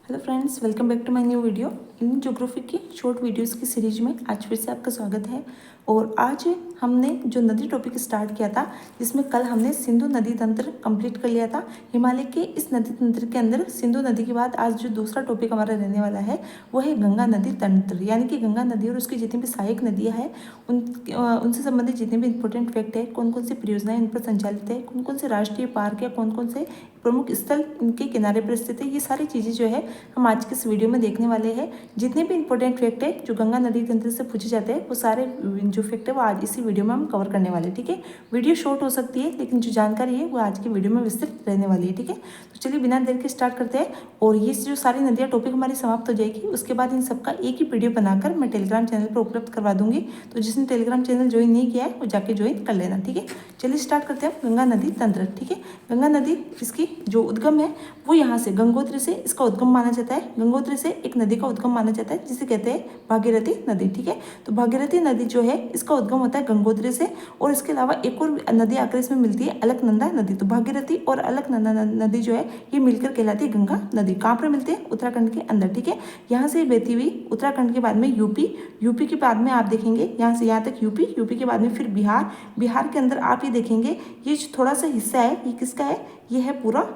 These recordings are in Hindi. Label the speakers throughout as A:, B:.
A: Hello friends, welcome back to my new video. Indian geography की शॉर्ट वीडियोस की सीरीज में आज फिर से आपका स्वागत है। और आज हमने जो नदी टॉपिक स्टार्ट किया था, जिसमें कल हमने सिंधु नदी तंत्र कंप्लीट कर लिया था। हिमालय के इस नदी तंत्र के अंदर सिंधु नदी के बाद आज जो दूसरा टॉपिक हमारा रहने वाला है वो है गंगा नदी तंत्र, यानी कि गंगा नदी और उसकी जितनी भी सहायक नदियाँ हैं उनसे संबंधित जितने भी इंपॉर्टेंट फैक्ट है, कौन कौन सी परियोजनाएं इन पर संचालित है, कौन कौन से राष्ट्रीय पार्क या कौन कौन से प्रमुख स्थल इनके किनारे पर स्थित है, ये सारी चीज़ें जो है हम आज के इस वीडियो में देखने वाले हैं। जितने भी इंपॉर्टेंट फैक्ट है जो गंगा नदी तंत्र से पूछे जाते हैं वो सारे जो फैक्ट है वो आज इसी वीडियो में हम कवर करने वाले हैं। ठीक है, वीडियो शॉर्ट हो सकती है लेकिन जो जानकारी है वो आज की वीडियो में विस्तृत रहने वाली है। ठीक है, तो चलिए बिना देर के स्टार्ट करते हैं। और ये जो सारी नदियाँ टॉपिक हमारी समाप्त हो जाएगी, उसके बाद इन सबका एक ही पीडीएफ बनाकर मैं टेलीग्राम चैनल पर उपलब्ध करवा दूंगी। तो जिसने टेलीग्राम चैनल ज्वाइन नहीं किया है वो जाके ज्वाइन कर लेना। ठीक है, चलिए स्टार्ट करते हैं गंगा नदी तंत्र। ठीक है, गंगा नदी इसकी जो उद्गम है वो यहाँ से गंगोत्री से इसका उद्गम माना जाता है। गंगोत्री से एक नदी का उद्गम माना जाता है जिसे कहते हैं भागीरथी नदी। ठीक है, तो भागीरथी नदी जो है इसका उद्गम होता है गंगोत्री से। और इसके अलावा एक और नदी आकर इसमें मिलती है, अलकनंदा नदी। तो भागीरथी और अलकनंदा नदी जो है ये मिलकर कहलाती है गंगा नदी। कहाँ पर मिलते हैं? उत्तराखंड के अंदर। ठीक है, यहाँ से बहती हुई उत्तराखंड के बाद में यूपी के बाद में आप देखेंगे यहाँ से यहाँ तक यूपी के बाद में फिर बिहार के अंदर आप ये देखेंगे ये जो थोड़ा सा हिस्सा है ये किसका है? ये है पूरा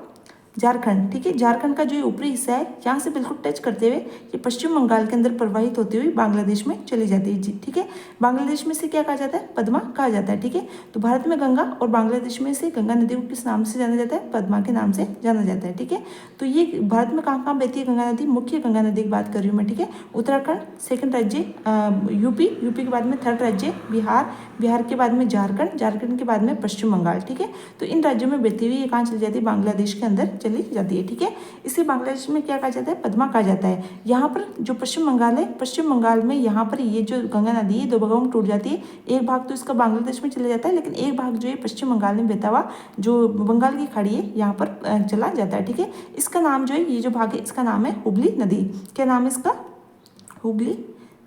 A: झारखंड। ठीक है, झारखंड का जो ये ऊपरी हिस्सा है यहाँ से बिल्कुल टच करते हुए ये पश्चिम बंगाल के अंदर प्रवाहित होती हुई बांग्लादेश में चली जाती है जी। ठीक है, बांग्लादेश में से क्या कहा जाता है? पद्मा कहा जाता है। ठीक है, तो भारत में गंगा और बांग्लादेश में से गंगा नदी को किस नाम से जाना जाता है? पद्मा के नाम से जाना जाता है। ठीक है, तो ये भारत में कहाँ कहाँ बहती है गंगा नदी? मुख्य गंगा नदी की बात कर रही हूँ मैं। ठीक है, उत्तराखंड, सेकंड राज्य यूपी के बाद में थर्ड राज्य बिहार के बाद में झारखंड के बाद में पश्चिम बंगाल। ठीक है, तो इन राज्यों में बहती हुई ये कहाँ चली जाती है? बांग्लादेश के अंदर चली जाती है। ठीक है, इसे बांग्लादेश में क्या कहा जाता है? पद्मा कहा जाता है। यहाँ पर जो पश्चिम बंगाल है, पश्चिम बंगाल में यहाँ पर ये जो गंगा नदी है दो भागों में टूट जाती है। एक भाग तो इसका बांग्लादेश में चला जाता है, लेकिन एक भाग जो है पश्चिम बंगाल में बहता हुआ जो बंगाल की खाड़ी है यहाँ पर चला जाता है। ठीक है, इसका नाम जो है ये जो भाग है इसका नाम है हुगली नदी। क्या नाम है इसका? हुगली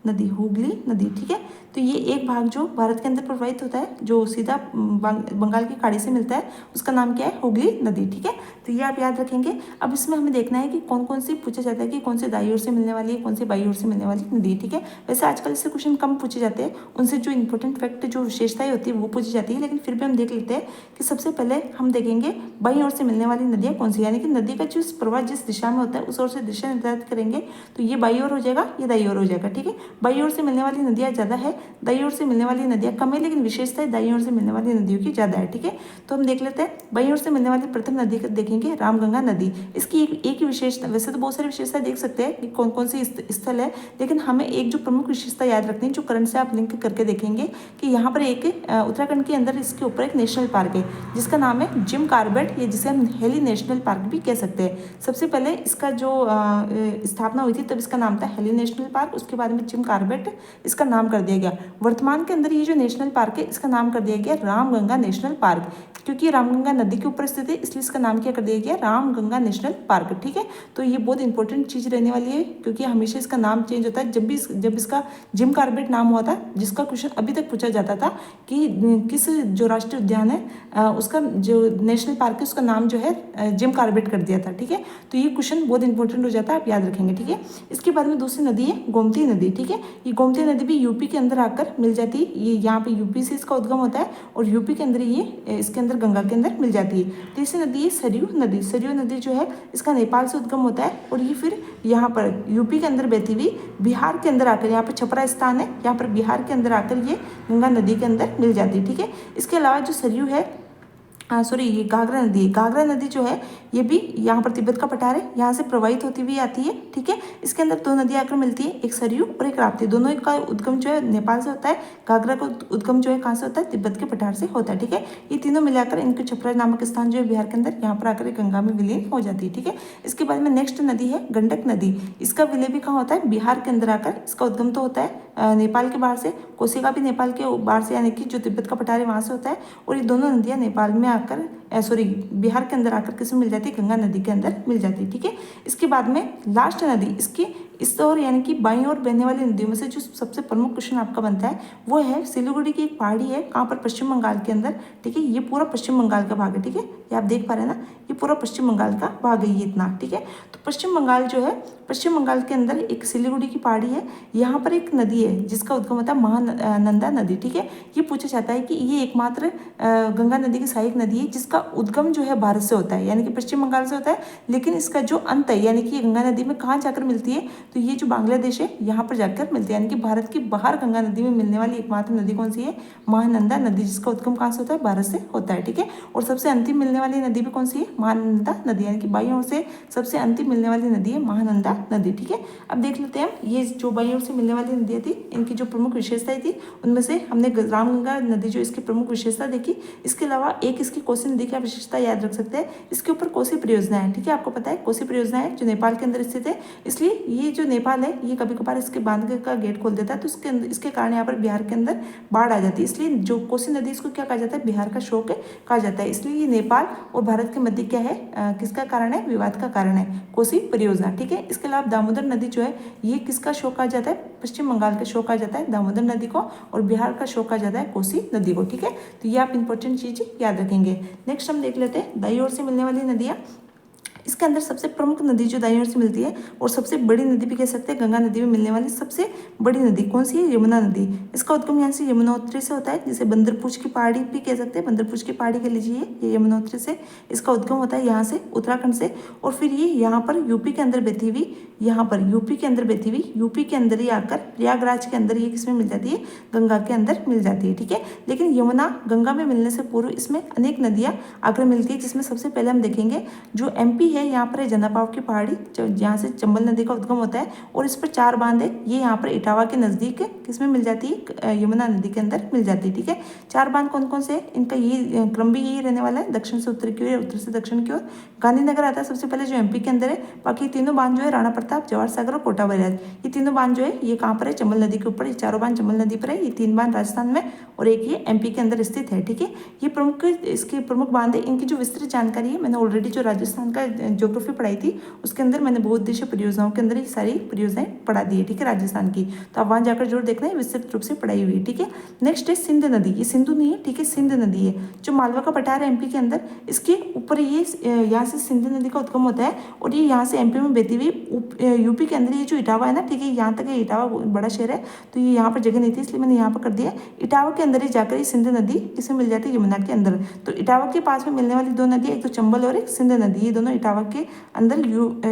A: नदी। ठीक है, तो ये एक भाग जो भारत के अंदर प्रवाहित होता है जो सीधा बंगाल की खाड़ी से मिलता है उसका नाम क्या है? हुगली नदी। ठीक है, तो ये आप याद रखेंगे। अब इसमें हमें देखना है कि कौन कौन सी पूछा जाता है कि कौन से दाई ओर से मिलने वाली है, कौन सी बाई ओर से मिलने वाली नदी। ठीक है, वैसे आजकल इससे क्वेश्चन कम पूछे जाते हैं, उनसे जो इंपॉर्टेंट फैक्ट जो विशेषताएं होती है वो पूछी जाती है, लेकिन फिर भी हम देख लेते हैं कि सबसे पहले हम देखेंगे बाई ओर से मिलने वाली नदियाँ कौन सी, यानी कि नदी का जो प्रवाह जिस दिशा में होता है उस ओर से दिशा निर्धारित करेंगे। तो ये बाई ओर हो जाएगा, ये दाई ओर हो जाएगा। ठीक है, बाई ओर से मिलने वाली नदियाँ ज़्यादा है, दाई ओर से मिलने वाली नदियाँ कम है, लेकिन विशेषता दाई ओर से मिलने वाली नदियों की ज़्यादा है। ठीक है, तो हम देख लेते हैं बाई ओर से मिलने वाली प्रथम नदी देखेंगे रामगंगा नदी। इसकी एक ही विशेषता, वैसे तो बहुत सारी विशेषता देख सकते हैं कि कौन कौन सी स्थल है, लेकिन हमें एक जो प्रमुख विशेषता याद रखनी है जो करंट से आप लिंक करके देखेंगे कि यहाँ पर एक उत्तराखंड के अंदर इसके ऊपर एक नेशनल पार्क है जिसका नाम है जिम कार्बेट, ये जिसे हम हेली नेशनल पार्क भी कह सकते हैं। सबसे पहले इसका जो स्थापना हुई थी तब इसका नाम था हेली नेशनल पार्क, उसके बाद में जिम कार्बेट इसका नाम कर दिया गया। वर्तमान के अंदर ये जो नेशनल पार्क है इसका नाम कर दिया गया रामगंगा नेशनल पार्क, क्योंकि रामगंगा नदी के ऊपर स्थित है इसलिए इसका नाम क्या कर दिया गया? Ramganga national park. ठीक है, तो ये बहुत इंपॉर्टेंट चीज़ रहने वाली है क्योंकि हमेशा इसका नाम चेंज होता है। जब इसका जिम कार्बेट नाम हुआ था, जिसका क्वेश्चन अभी तक पूछा जाता था कि किस जो राष्ट्रीय उद्यान है उसका जो नेशनल पार्क है उसका नाम जो है जिम कार्बेट कर दिया था। ठीक है, तो ये क्वेश्चन बहुत इंपॉर्टेंट हो जाता है, आप याद रखेंगे। ठीक है, इसके बाद में दूसरी नदी है गोमती नदी। ठीक है, ये गोमती नदी भी यूपी के अंदर आकर मिल जाती है, ये यहाँ पे यूपी से इसका उद्गम होता है और यूपी के अंदर ये इसके अंदर गंगा के अंदर मिल जाती है। तीसरी नदी है सरयू नदी। सरयू नदी जो है इसका नेपाल से उद्गम होता है और ये फिर यहाँ पर यूपी के अंदर बहती हुई बिहार के अंदर आकर, यहाँ पर छपरा स्थान है, यहाँ पर बिहार के अंदर आकर ये गंगा नदी के अंदर मिल जाती है। ठीक है, इसके अलावा जो सरयू है ये घाघरा नदी जो है ये भी यहाँ पर तिब्बत का पठार है, यहाँ से प्रवाहित होती हुई आती है। ठीक है, इसके अंदर दो नदियाँ आकर मिलती है, एक सरयू और एक राप्ती। दोनों का उद्गम जो है नेपाल से होता है, घाघरा का उद्गम जो है कहाँ से होता है? तिब्बत के पठार से होता है। ठीक है, ये तीनों मिलाकर इनके छपरा नामक स्थान जो है बिहार के अंदर यहाँ पर आकर गंगा में विलीन हो जाती है। ठीक है, इसके बाद में नेक्स्ट नदी है गंडक नदी। इसका विलय भी कहाँ होता है? बिहार के अंदर आकर। इसका उद्गम तो होता है नेपाल के बाहर से, कोसी का भी नेपाल के बाहर से, यानी कि जो तिब्बत का पठार है वहाँ से होता है। और ये दोनों नदियाँ नेपाल में आकर बिहार के अंदर आकर किसमें मिल जाती है? गंगा नदी के अंदर मिल जाती है। ठीक है, इसके बाद में लास्ट नदी इसकी इस ओर यानी कि बाईं ओर बहने वाली नदियों में से जो सबसे प्रमुख क्वेश्चन आपका बनता है वो है सिलीगुड़ी की एक पहाड़ी है, कहाँ पर? पश्चिम बंगाल के अंदर। ठीक है, ये पूरा पश्चिम बंगाल का भाग है। ठीक है, ये आप देख पा रहे हैं ना, ये पूरा पश्चिम बंगाल का भाग है ये इतना, ठीक है। तो पश्चिम बंगाल जो है, पश्चिम बंगाल के अंदर एक सिलीगुड़ी की पहाड़ी है, यहाँ पर एक नदी है जिसका उद्गम होता है महानंदा नदी, ठीक है। ये पूछा जाता है कि ये एकमात्र गंगा नदी की सहायक नदी है जिसका उद्गम जो है भारत से होता है, यानी कि पश्चिम बंगाल से होता है, लेकिन इसका जो अंत है यानी कि ये गंगा नदी में कहाँ जाकर मिलती है, तो ये जो बांग्लादेश है यहाँ पर जाकर मिलती है, यानी कि भारत की बाहर गंगा नदी में मिलने वाली एकमात्र नदी कौन सी है, महानंदा नदी, जिसका उद्गम कहाँ से होता है, भारत से होता है, ठीक है। और सबसे अंतिम मिलने वाली नदी भी कौन सी है, महानंदा नदी, यानी कि बाईं ओर से सबसे अंतिम मिलने वाली नदी है महानंदा नदी, ठीक है। अब देख लेते हैं ये जो बाईं ओर से मिलने वाली नदियाँ थी इनकी जो प्रमुख विशेषताएं थी, उनमें से हमने रामगंगा नदी जो इसकी प्रमुख विशेषता देखी, इसके अलावा एक इसकी कोसी नदी की विशेषता याद रख सकते हैं, इसके ऊपर कोसी परियोजना है, ठीक है। आपको पता है कोसी परियोजना है जो नेपाल के अंदर स्थित है, इसलिए ये जो नेपाल है ये कभी कभार इसके बांध का गेट खोल देता है, तो इसके कारण यहाँ पर बिहार के अंदर बाढ़ आ जाती है, इसलिए जो कोसी नदी इसको क्या कहा जाता है, बिहार का शोक कहा जाता है, इसलिए ये नेपाल और भारत के मध्य क्या है, किसका कारण है, विवाद का कारण है, कोसी परियोजना, ठीक है। इसके अलावा दामोदर नदी जो है ये किसका शोक कहा जाता है, पश्चिम बंगाल का शोक कहा जाता है दामोदर नदी को, और बिहार का शोक कहा जाता है कोसी नदी को, ठीक है। तो ये आप इंपॉर्टेंट चीज याद रखेंगे। नेक्स्ट हम देख लेते हैं दाईं ओर से मिलने वाली नदियाँ। इसके अंदर सबसे प्रमुख नदी जो दाईं ओर से मिलती है और सबसे बड़ी नदी भी कह सकते हैं, गंगा नदी में मिलने वाली सबसे बड़ी नदी कौन सी है, यमुना नदी। इसका उद्गम यहाँ से यमुनोत्री से होता है, जिसे बंदरपूछ की पहाड़ी भी कह सकते हैं, बंदरपूछ की पहाड़ी कह लीजिए, ये यमुनोत्री से इसका उद्गम होता है, यहाँ से उत्तराखंड से, और फिर ये यहाँ पर यूपी के अंदर बहती हुई, यहाँ पर यूपी के अंदर बहती हुई, यूपी के अंदर ही आकर प्रयागराज के अंदर ये किसमें मिल जाती है, गंगा के अंदर मिल जाती है, ठीक है। लेकिन यमुना गंगा में मिलने से पूर्व इसमें अनेक नदियाँ आकर मिलती है, जिसमें सबसे पहले हम देखेंगे जो एमपी है, यहाँ पर है जनापाव की पहाड़ी, जहाँ से चंबल नदी का उद्गम होता है, और इस पर 4 बांध है, ये यहाँ पर इटावा के नजदीक किसमें मिल जाती है, यमुना नदी के अंदर मिल जाती है, ठीक है। 4 बांध कौन कौन से है, इनका ये क्रम भी यही रहने वाला है, दक्षिण से उत्तर की ओर, उत्तर से दक्षिण की ओर। गांधीनगर आता है सबसे पहले जो एमपी के अंदर है, बाकी तीनों बांध जो है राणा प्रताप, जवाहर सागर और कोटा बरियाज, ये तीनों बांध जो है ये कहाँ पर है, चंबल नदी के ऊपर, ये चारों बांध चंबल नदी पर है, ये 3 बांध राजस्थान में और एक ये एमपी के अंदर स्थित है, ठीक है। ये प्रमुख इसके प्रमुख बांध है, इनकी जो विस्तृत जानकारी है मैंने ऑलरेडी जो राजस्थान का ज्योग्राफी पढ़ाई थी उसके अंदर मैंने बहुउद्देशीय परियोजनाओं के अंदर ये सारी परियोजनाएं पढ़ा दी है, ठीक है, राजस्थान की, तो आप वहाँ जाकर जरूर देखना है, विस्तृत रूप से पढ़ाई हुई है, ठीक है। नेक्स्ट है सिंध नदी, ये सिंधु नहीं है, ठीक है, सिंध नदी है जो मालवा का पठार है एमपी के अंदर, इसके ऊपर ये यहाँ से सिंध नदी का उद्गम होता है, और ये यहाँ से एमपी में बहती हुई यूपी के अंदर ये जो इटावा है ना, ठीक है, यहाँ तक इटावा बड़ा शहर है, तो ये यहाँ पर जगह नहीं थी इसलिए मैंने यहाँ पर कर दिया, इटावा के अंदर ही जाकर ये सिंध नदी किसमें मिल जाती है, यमुना के अंदर। तो इटावा के पास में मिलने वाली 2 नदी, एक तो चंबल और एक सिंध नदी, ये दोनों इटावा के अंदर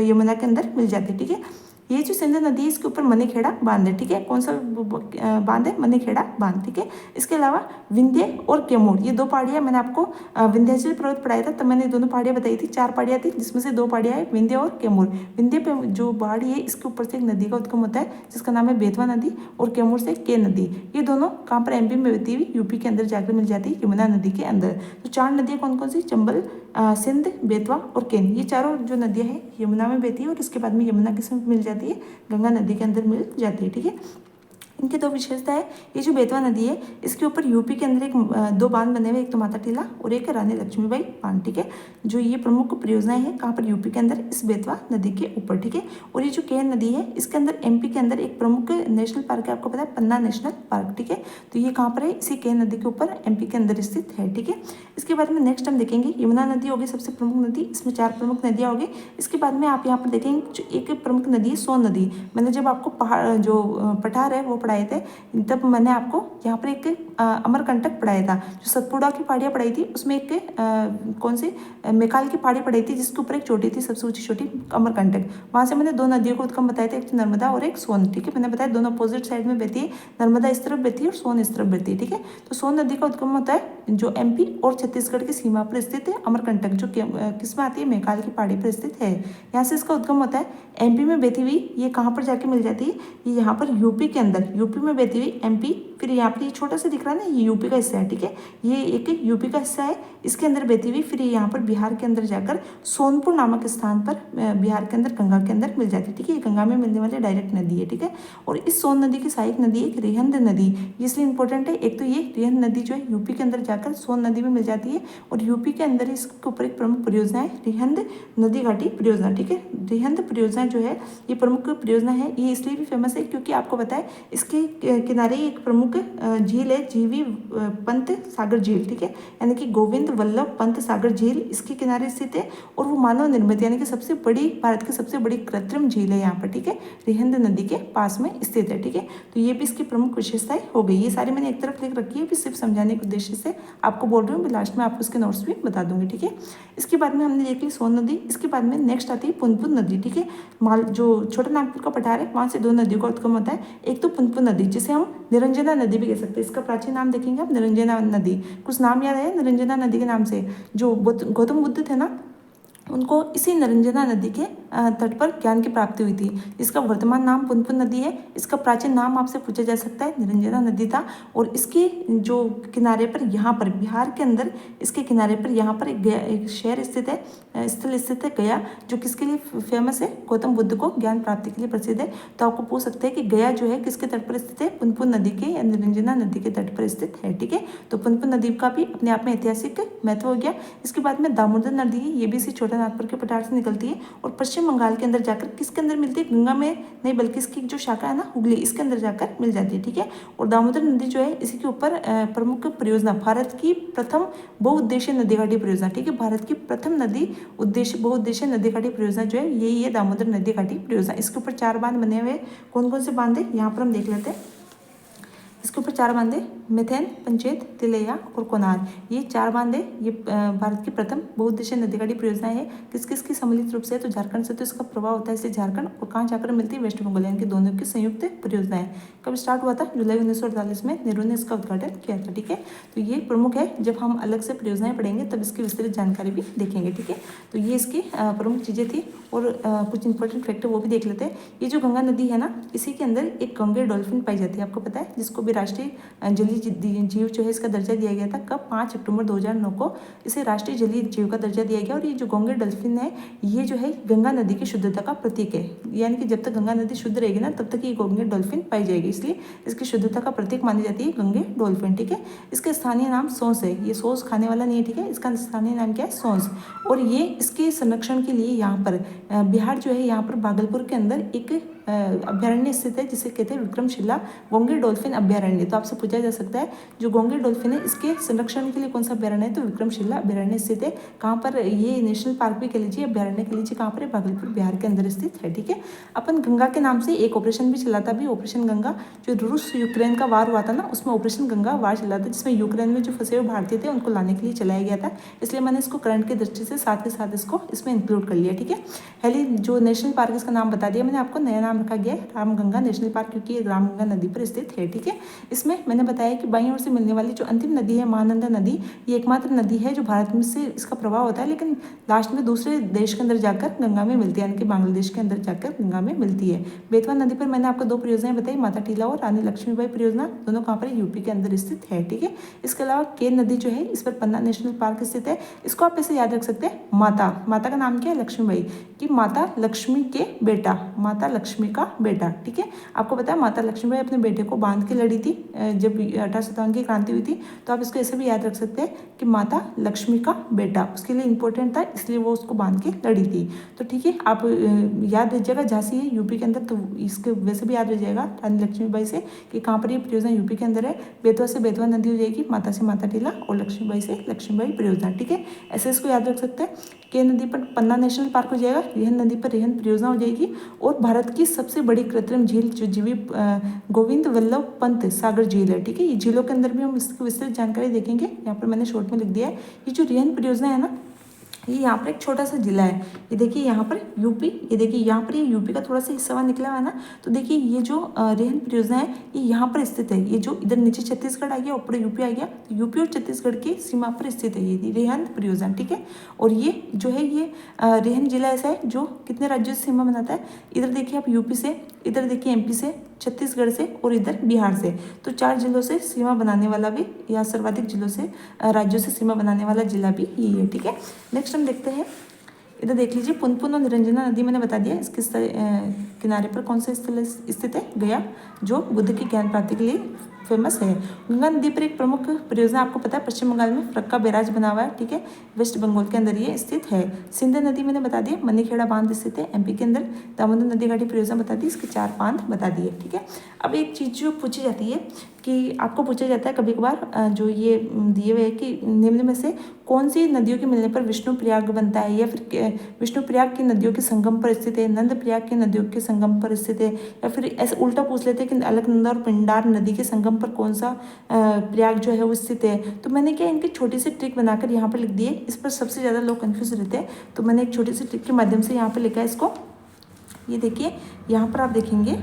A: यमुना के अंदर मिल जाती है, ठीक है। ये जो सिंध नदी है इसके ऊपर मनेखेड़ा बांध है, ठीक है, कौन सा बांध है, मनेखेड़ा बांध, ठीक है। इसके अलावा विंध्य और कैमूर, ये 2 पहाड़ियाँ मैंने आपको विंध्याचल पर्वत पढ़ाया था, तब मैंने दोनों पहाड़ियाँ बताई थी, 4 पहाड़ियाँ थी जिसमें से 2 पहाड़ियाँ है विंध्य और कैमूर। विंध्य पे जो पहाड़ी है इसके ऊपर से एक नदी का उद्गम होता है जिसका नाम है बेतवा नदी, और कैमूर से के नदी, ये दोनों कहाँ पर एमपी में बहती हुई यूपी के अंदर जाकर मिल जाती है, यमुना नदी के अंदर। तो 4 नदियाँ कौन कौन सी, चंबल, सिंध, बेतवा और केन, ये चारों जो नदियाँ हैं यमुना में बहती है, और इसके बाद में यमुना किसमें मिल जाती है, गंगा नदी के अंदर मिल जाती है, ठीक है। इनकी 2 विशेषता है, ये जो बेतवा नदी है इसके ऊपर यूपी के अंदर 2 बांध बने हुए, एक तो माता टीला और एक रानी लक्ष्मीबाई बांध, ठीक है, जो ये प्रमुख परियोजनाएं हैं कहाँ पर, यूपी के अंदर इस बेतवा नदी के ऊपर, ठीक है। और ये जो केन नदी है इसके अंदर एमपी के अंदर एक प्रमुख नेशनल पार्क है, आपको पता है पन्ना नेशनल पार्क, ठीक है, तो ये कहाँ पर है, इसी केन नदी के ऊपर एमपी के अंदर स्थित है, ठीक है। इसके बाद में नेक्स्ट हम देखेंगे यमुना नदी होगी सबसे प्रमुख नदी, इसमें 4 प्रमुख नदियाँ होगी। इसके बाद में आप यहाँ पर देखेंगे जो एक प्रमुख नदी है सोन नदी, मैंने जब आपको पहाड़ जो पठार है वो पढ़ाए थे, तब मैंने आपको यहाँ पर एक अमरकंटक पढ़ाया था, जो सतपुड़ा की पहाड़ियाँ पढ़ाई थी उसमें एक कौन सी मेकाल की पहाड़ी पढ़ाई थी जिसके ऊपर एक चोटी थी, सबसे ऊंची चोटी अमरकंटक, वहाँ से मैंने 2 नदियों को उद्गम बताया था, एक नर्मदा और एक सोन, ठीक है, मैंने बताया दोनों अपोजिट साइड में बहती है, नर्मदा इस तरफ बहती है और सोन इस तरफ बहती है, ठीक है। तो सोन नदी का उद्गम होता है जो एमपी और छत्तीसगढ़ की सीमा पर स्थित है, अमरकंटक जो किसमें आती है, मेकाल की पहाड़ी पर स्थित है, यहाँ से इसका उद्गम होता है, एमपी में बहती हुई ये कहाँ पर जाके मिल जाती है, ये यहाँ पर यूपी के अंदर, यूपी में बहती हुई एमपी, फिर यहाँ पर ये छोटा सा दिख रहा है ना, ये यूपी का हिस्सा है, ठीक है, ये एक यूपी का हिस्सा है, इसके अंदर बहती हुई फिर यहाँ पर बिहार के अंदर जाकर सोनपुर नामक स्थान पर बिहार के अंदर गंगा के अंदर मिल जाती है, ठीक है, ये गंगा में मिलने वाली डायरेक्ट नदी है, ठीक है। और इस सोन नदी की सहायक नदी एक रिहंद नदी, इसलिए इंपॉर्टेंट है, एक तो ये रिहंद नदी जो है यूपी के अंदर जाकर सोन नदी में मिल जाती है, और यूपी के अंदर इसके ऊपर एक प्रमुख परियोजना है रिहंद नदी घाटी परियोजना, ठीक है। रिहंद परियोजना जो है ये प्रमुख परियोजना है, ये इसलिए भी फेमस है क्योंकि आपको पता है इसके किनारे एक प्रमुख प्रमुख झील है जीवी पंत सागर झील, ठीक है, यानी कि गोविंद वल्लभ पंत सागर झील इसके किनारे स्थित है और वो मानव निर्मित यानी कि सबसे बड़ी, भारत की सबसे बड़ी कृत्रिम झील है यहाँ पर, ठीक है, रिहंद नदी के पास में स्थित है, ठीक है। तो ये भी इसकी प्रमुख विशेषताएं हो गई। ये सारी मैंने एक तरफ लिख रखी है भी सिर्फ समझाने के उद्देश्य से आपको बोल रही हूँ, लास्ट में आपको इसके नोट्स भी बता दूंगी, ठीक है। इसके बाद में हमने देख ली सोन नदी, इसके बाद में नेक्स्ट आती है पुनपुन नदी, ठीक है। जो छोटा नागपुर का पठार है वहाँ से दो नदियों का उद्गम होता है, एक तो पुनपुन नदी जिसे हम निरंजना नदी भी कह सकते हैं। इसका प्राचीन नाम देखेंगे आप निरंजना नदी, कुछ नाम याद है निरंजना नदी के नाम से, जो गौतम बुद्ध थे ना उनको इसी निरंजना नदी के तट पर ज्ञान की प्राप्ति हुई थी। इसका वर्तमान नाम पुनपुन नदी है। इसका प्राचीन नाम आपसे पूछा जा सकता है निरंजना नदी था। और इसके जो किनारे पर यहाँ पर बिहार के अंदर इसके किनारे पर यहाँ पर एक शहर स्थित है, स्थल स्थित है गया, जो किसके लिए फेमस है, गौतम बुद्ध को ज्ञान प्राप्ति के लिए प्रसिद्ध है। तो आपको पूछ सकते हैं कि गया जो है किसके तट पर स्थित है, पुनपुन नदी के या निरंजना नदी के तट पर स्थित है, ठीक है। तो पुनपुन नदी का भी अपने आप में ऐतिहासिक महत्व हो गया। इसके बाद में दामोदर नदी है, ये भी इसी छोटा नागपुर के पठार से निकलती है और पश्चिम बंगाल के अंदर जाकर किसके अंदर मिलती है, गंगा में नहीं बल्कि इसकी जो शाखा है ना हुगली, इसके अंदर जाकर मिल जाती है, ठीक है। और दामोदर नदी जो है इसी के ऊपर प्रमुख परियोजना, भारत की प्रथम बहुउद्देशीय नदी घाटी परियोजना, ठीक है, भारत की प्रथम बहुउद्देशीय नदी घाटी परियोजना जो है यही है दामोदर नदी घाटी परियोजना। इसके ऊपर 4 बांध बने हुए, कौन कौन से बांध है यहाँ पर हम देख लेते हैं। इसके ऊपर 4 बांध है, मिथेन, पंचेत, तिलैया और कोनार, ये 4 बांध है। ये भारत की प्रथम बहुउद्देशीय नदी घाटी परियोजना है। किस किस की सम्मिलित रूप से है, तो झारखंड से तो इसका प्रभाव होता है, इससे झारखंड और कहाँ जाकर मिलती है, वेस्ट बंगाल, यानी कि दोनों की संयुक्त परियोजना है। कब स्टार्ट हुआ था, जुलाई 1948 में नेहरू ने इसका उद्घाटन किया था, ठीक है। तो ये प्रमुख है, जब हम अलग से परियोजनाएं पढ़ेंगे तब इसकी विस्तृत जानकारी भी देखेंगे, ठीक है। तो ये इसकी प्रमुख चीज़ें थी और कुछ इंपॉर्टेंट फैक्टर वो भी देख लेते हैं। ये जो गंगा नदी है ना, इसी के अंदर एक गंगे डॉल्फिन पाई जाती है, आपको पता है, जिसको भी राष्ट्रीय जलीय जीव जो है इसका दर्जा दिया गया था। कब, 5 अक्टूबर 2009 को इसे राष्ट्रीय जलीय जीव का दर्जा दिया गया। और ये जो गंगे डॉल्फिन है ये जो है गंगा नदी की शुद्धता का प्रतीक है, यानी कि जब तक गंगा नदी शुद्ध रहेगी ना तब तक ये गंगे डॉल्फिन पाई जाएगी, इसलिए इसकी शुद्धता का प्रतीक मानी जाती है गंगे डॉल्फिन, ठीक है। इसका स्थानीय नाम सोंस है, ये सोंस खाने वाला नहीं है, ठीक है, इसका स्थानीय नाम क्या है, सोंस। और ये इसके संरक्षण के लिए यहाँ पर बिहार जो है यहाँ पर भागलपुर के अंदर एक अभ्यारण्य स्थित है जिसे कहते हैं विक्रमशिला गोंगे डॉल्फिन अभ्यारण्य। तो आपसे पूछा जा सकता है जो गोंगे डॉल्फिन है इसके संरक्षण के लिए कौन सा अभ्यारण्य है, तो विक्रमशिला अभ्यारण्य स्थित है। कहाँ पर, ये नेशनल पार्क भी कह लीजिए, अभ्यारण्य कह लीजिए, कहाँ पर है, भागलपुर बिहार के अंदर स्थित है, ठीक है। अपन गंगा के नाम से एक ऑपरेशन भी चला था, भी ऑपरेशन गंगा, जो रूस यूक्रेन का वार हुआ था ना उसमें ऑपरेशन गंगा वार चला था, जिसमें यूक्रेन में जो फंसे हुए भारतीय थे उनको लाने के लिए चलाया गया था। इसलिए मैंने इसको करंट की दृष्टि से साथ के साथ इसको इसमें इंक्लूड कर लिया, ठीक है। हेली जो नेशनल पार्क इसका नाम बता दिया मैंने आपको, नया नाम रखा गया है रामगंगा नेशनल पार्क, क्योंकि ये रामगंगा नदी पर स्थित है, ठीक है। इसमें मैंने बताया कि बाईं ओर से मिलने वाली जो अंतिम नदी है महानंदा नदी, ये एकमात्र नदी है जो भारत में से इसका प्रभाव होता है, लेकिन लास्ट में दूसरे देश के अंदर जाकर गंगा में मिलती है, यानी कि बांग्लादेश के अंदर जाकर गंगा में मिलती है। बेतवा नदी पर मैंने आपको 2 परियोजनाएं बताई, माता टीला और रानी लक्ष्मीबाई परियोजना, दोनों कहाँ पर, यूपी के अंदर स्थित है, ठीक है। इसके अलावा केन नदी जो है इस पर पन्ना नेशनल पार्क स्थित है। इसको आप ऐसे याद रख सकते हैं, माता का नाम क्या है, लक्ष्मीबाई, कि माता लक्ष्मी के बेटा, माता लक्ष्मी का बेटा, ठीक है। आपको पता है माता लक्ष्मीबाई अपने बेटे को बांध के लड़ी थी जब 1857 की क्रांति हुई थी। तो आप इसको ऐसे भी याद रख सकते हैं कि माता लक्ष्मी का बेटा, उसके लिए इंपॉर्टेंट था इसलिए वो उसको बांध के लड़ी थी। तो ठीक है, आप याद रखिएगा, झांसी है यूपी के अंदर, तो इसके वैसे भी याद रह जाएगा रानी लक्ष्मीबाई से कि कहाँ पर ये परियोजना यूपी के अंदर है। बेतवा से बेतवा नदी हो जाएगी, माता से माता टीला और लक्ष्मीबाई से लक्ष्मीबाई परियोजना, ठीक है। ऐसे इसको याद रख सकते हैं। के नदी पर पन्ना नेशनल पार्क हो जाएगा, रिहंद नदी पर रिहंद परियोजना हो जाएगी। और भारत की सबसे बड़ी कृत्रिम झील जो जीवी गोविंद वल्लभ पंत सागर झील है, ठीक है। ये झीलों के अंदर भी हम इसकी विस्तृत जानकारी देखेंगे, यहाँ पर मैंने शॉर्ट में लिख दिया है। ये जो रिहंद परियोजना है ना, ये यहाँ पर एक छोटा सा जिला है, ये देखिए यहाँ पर यूपी, ये देखिए यहाँ पर ये यूपी का थोड़ा सा हिस्सा वहाँ निकला हुआ है ना। तो देखिए ये जो रिहंद परियोजना है ये यहाँ पर स्थित है, ये जो इधर नीचे छत्तीसगढ़ आ गया, ऊपर यूपी आ गया, तो यूपी और छत्तीसगढ़ की सीमा पर स्थित है ये रिहंद परियोजना, ठीक है। और ये जो है ये रिहंद जिला ऐसा है जो कितने राज्यों से सीमा बनाता है, इधर देखिए आप यूपी से, इधर देखिए एमपी से, छत्तीसगढ़ से और इधर बिहार से। तो 4 जिलों से सीमा बनाने वाला भी, या सर्वाधिक जिलों से राज्यों से सीमा बनाने वाला जिला भी यही है, ठीक है। नेक्स्ट हम देखते हैं, इधर देख लीजिए पुनपुन और निरंजना नदी मैंने बता दिया, इसके किनारे पर कौन सा स्थल स्थित है, गया, जो बुद्ध की ज्ञान प्राप्ति के लिए फेमस है। गंगा नदी पर एक प्रमुख परियोजना आपको पता है पश्चिम बंगाल में फरक्का बैराज बना हुआ है, ठीक है, वेस्ट बंगाल के अंदर ये स्थित है। सिंध नदी मैंने बता दिया, मनीखेड़ा बांध स्थित है एमपी के अंदर। दामोदर नदी घाटी परियोजना बता दी, इसके 4 बांध बता दिए, ठीक है। अब एक चीज़ जो पूछी जाती है कि आपको पूछा जाता है कभी कभार जो ये दिए हुए है कि निम्न में से कौन सी नदियों के मिलने पर विष्णु प्रयाग बनता है, या फिर विष्णु प्रयाग की नदियों के संगम पर स्थित है, नंद प्रयाग की नदियों के संगम पर स्थित है, या फिर ऐसे उल्टा पूछ लेते हैं कि अलकनंदा और पिंडार नदी के संगम पर कौन सा प्रयाग जो है वो स्थित है। तो मैंने क्या इनकी छोटी सी ट्रिक बनाकर यहाँ पर लिख दी है, इस पर सबसे ज़्यादा लोग कन्फ्यूज रहते हैं, तो मैंने एक छोटी सी ट्रिक के माध्यम से यहाँ पर लिखा है इसको। ये देखिए यहाँ पर आप देखेंगे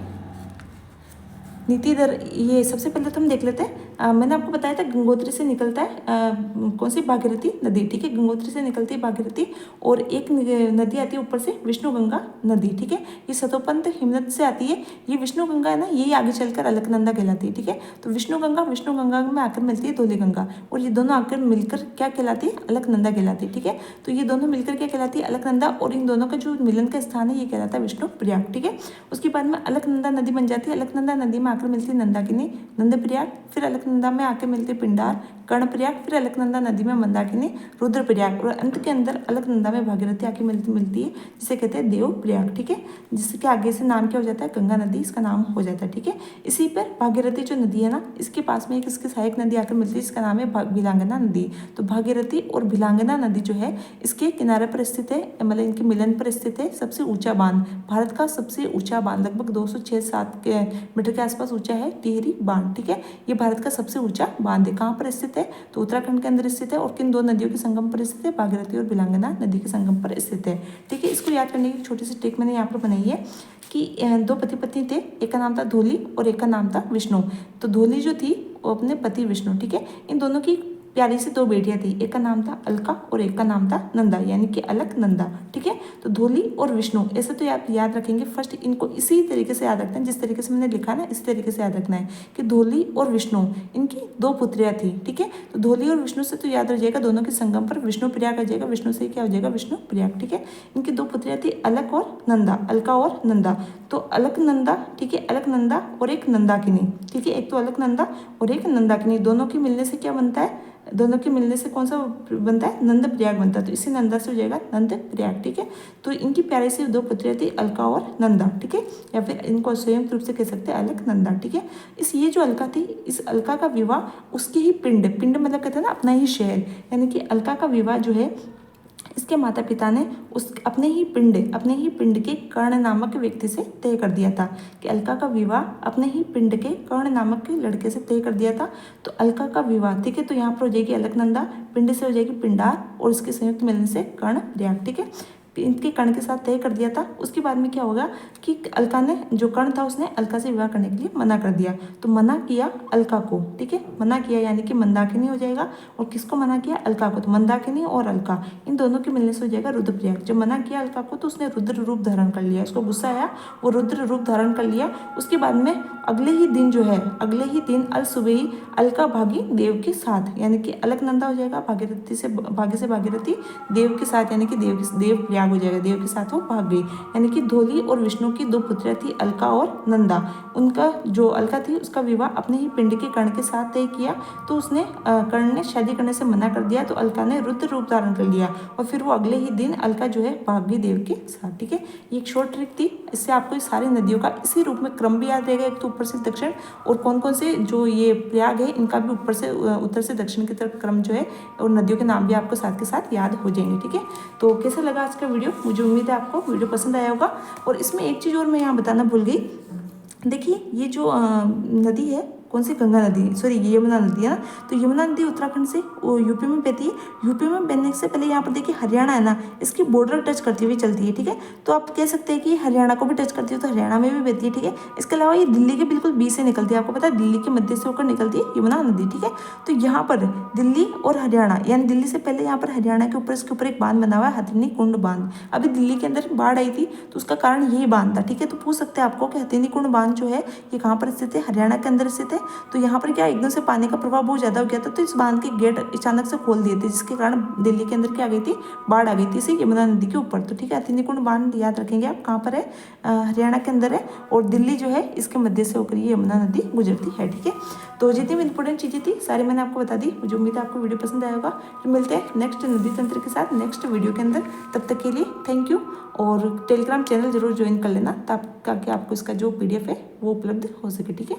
A: नीति दर, ये सबसे पहले तो हम देख लेते हैं। मैंने आपको बताया था गंगोत्री से निकलता है कौन सी, भागीरथी नदी, ठीक है, गंगोत्री से निकलती है भागीरथी, और एक नदी आती है ऊपर से विष्णु गंगा नदी, ठीक है। ये सतोपंत हिमनद से आती है, ये विष्णु गंगा है ना, यही आगे चलकर अलकनंदा कहलाती है, ठीक है। तो विष्णु गंगा में आकर मिलती है धौली गंगा, और ये दोनों आकर मिलकर क्या कहलाती है, अलकनंदा कहलाती है, ठीक है। तो ये दोनों मिलकर क्या कहलाती है, अलकनंदा, और इन दोनों का जो मिलन का स्थान है ये कहलाता है विष्णु प्रयाग, ठीक है। उसके बाद में अलकनंदा नदी बन जाती है, अलकनंदा नदी में आकर मिलती है नंदाकिनी, नंद प्रयाग, फिर अलकनंदा में आके मिलते पिंडार, कर्ण प्रयाग, फिर अलकनंदा नदी में मंदाकिनी, रुद्र प्रयाग, और अंत के अंदर अलकनंदा में भागीरथी आके मिलती है, जिसे कहते हैं देव प्रयाग, ठीक है। जिसके आगे से नाम क्या हो जाता है, गंगा नदी इसका नाम हो जाता है, ठीक है। इसी पर भागीरथी जो नदी है ना, इसके पास में एक इसकी सहायक नदी आकर मिलती है, इसका नाम है भिलांगना नदी। तो भागीरथी और भिलांगना नदी जो है इसके किनारे पर स्थित है, मतलब इनके मिलन पर स्थित है सबसे ऊंचा बांध, भारत का सबसे ऊंचा बांध, लगभग 206-7 मीटर के आसपास ऊंचा है टिहरी बांध, ठीक है। ये भारत का सबसे ऊंचा बांध है, कहाँ पर स्थित है, तो उत्तराखंड के अंदर स्थित है, और किन दो नदियों के संगम पर स्थित है, भागीरथी और भिलांगना नदी के संगम पर स्थित है, ठीक है। इसको याद करने की छोटी सी ट्रिक मैंने यहाँ पर बनाई है कि 2 पति पत्नी थे, एक का नाम था धोली और एक का नाम था विष्णु। तो धोली जो थी वो अपने पति विष्णु, ठीक है, इन दोनों की प्यारी सी 2 बेटियां थी, एक का नाम था अलका और एक का नाम था नंदा, यानी कि अलकनंदा, ठीक है। तो धोली और विष्णु ऐसे तो आप याद रखेंगे, फर्स्ट इनको इसी तरीके से याद रखना है जिस तरीके से मैंने लिखा ना, इस तरीके से याद रखना है कि धोली और विष्णु इनकी 2 पुत्रियां थी, ठीक है। तो धोली और विष्णु से तो याद रह जाएगा, दोनों के संगम पर विष्णु प्रयाग आ जाएगा, विष्णु से क्या हो जाएगा, विष्णु प्रयाग, ठीक है। इनकी 2 पुत्रियां थी अलक और नंदा, अलका और नंदा। तो अलकनंदा, ठीक है, अलकनंदा और एक नंदाकिनी, ठीक है, एक तो अलकनंदा और एक नंदाकिनी, दोनों के मिलने से क्या बनता है, दोनों के मिलने से कौन सा बनता है, नंद प्रयाग बनता है। तो इसी नंदा से हो जाएगा नंद प्रयाग, ठीक है। तो इनकी प्यारी सी 2 पुत्रियां थी अलका और नंदा, ठीक है, या फिर इनको संयुक्त रूप से कह सकते हैं अलकनंदा, ठीक है। ये जो अलका थी, इस अलका का विवाह उसके ही पिंड मतलब कहते हैं ना अपना ही शहर, यानी कि अलका का विवाह जो है इसके माता पिता ने उस अपने ही पिंड के कर्ण नामक व्यक्ति से तय कर दिया था, कि अलका का विवाह अपने ही पिंड के कर्ण नामक के लड़के से तय कर दिया था। तो अलका का विवाह, ठीक है, तो यहाँ पर हो जाएगी अलकनंदा, पिंड से हो जाएगी पिंडार, और इसके संयुक्त मिलने से कर्ण प्रयाग, ठीक है। इनके कर्ण के साथ तय कर दिया था। उसके बाद में क्या होगा कि अलका ने, जो कर्ण था उसने अलका से विवाह करने के लिए मना कर दिया, तो मना किया अलका को, ठीक है, मना किया यानी कि मंदाकिनी हो जाएगा, और किसको मना किया, अलका को। तो मंदाकिनी और अलका इन दोनों के मिलने से हो जाएगा रुद्रप्रयाग। जब मना किया अलका को तो उसने रुद्र रूप धारण कर लिया, उसको गुस्सा आया, वो रुद्र रूप धारण कर लिया। उसके बाद में अगले ही दिन अल सुबह ही अलका भागी देव के साथ, यानी कि अलकनंदा हो जाएगा भागीरथी से भागीरथी देव के साथ, यानी कि देव प्रयाग हो जाएगा, देव के साथ वो भाग गई। यानी कि धोली और विष्णु की 2 पुत्रियां थी अलका और नंदा, उनका जो अलका थी उसका विवाह अपने ही पिंड के कर्ण के साथ तय किया। तो उसने कर्ण ने शादी करने से मना कर दिया, तो अलका ने रुद्र रूप धारण कर लिया, और फिर वो अगले ही दिन अलका जो है भाग गई देव के साथ, ठीक है। ये एक शॉर्ट ट्रिक थी, इससे आपको सारी नदियों का इसी रूप में क्रम भी याद रहेगा, एक तो ऊपर से दक्षिण, और कौन कौन से जो ये प्रयाग है इनका भी ऊपर से उत्तर से दक्षिण की तरफ क्रम जो है, और नदियों के नाम भी आपको साथ के साथ याद हो जाएंगे, ठीक है। तो कैसा लगा आज का वीडियो, मुझे उम्मीद है आपको वीडियो पसंद आया होगा। और इसमें एक चीज़ और मैं यहाँ बताना भूल गई, देखिए ये जो नदी है, कौन सी, गंगा नदी, सॉरी ये यमुना नदी है ना। तो यमुना नदी उत्तराखंड से यूपी में बहती है। यूपी में बहने से पहले यहाँ पर देखिए हरियाणा है ना, इसकी बॉर्डर टच करती हुई चलती है, ठीक है। तो आप कह सकते हैं कि हरियाणा को भी टच करती है, तो हरियाणा में भी बहती है, ठीक है। इसके अलावा ये दिल्ली के बिल्कुल बीच से निकलती है, आपको पता है दिल्ली के मध्य से होकर निकलती है यमुना नदी, ठीक है। तो यहाँ पर दिल्ली और हरियाणा, यानी दिल्ली से पहले यहाँ पर हरियाणा के ऊपर इसके ऊपर एक बांध बना हुआ है, हथिनी कुंड बांध। अभी दिल्ली के अंदर बाढ़ आई थी तो उसका कारण यही बांध था, ठीक है। तो पूछ सकते हैं आपको कि हथिनी कुंड बांध जो है ये कहाँ पर स्थित है, हरियाणा के अंदर स्थित है। तो यहाँ पर क्या एकदम से पानी का प्रभाव बहुत ज़्यादा हो गया था, तो इस बांध के गेट अचानक से खोल दिए थे, जिसके कारण दिल्ली के अंदर क्या आ गई थी, बाढ़ आ गई थी इसी यमुना नदी के ऊपर। तो ठीक है, हथिनीकुंड बांध याद रखेंगे आप, कहाँ पर है, हरियाणा के अंदर है, और दिल्ली जो है इसके मध्य से होकर ये यमुना नदी गुजरती है। ठीक है, तो जितनी भी इंपॉर्टेंट चीज़ें थी सारी मैंने आपको बता दी। मुझे उम्मीद है आपको वीडियो पसंद आया होगा। फिर मिलते हैं नेक्स्ट नदी तंत्र के साथ नेक्स्ट वीडियो के अंदर। तब तक के लिए थैंक यू, और टेलीग्राम चैनल जरूर ज्वाइन कर लेना ताकि आपको इसका जो PDF है वो उपलब्ध हो सके। ठीक है।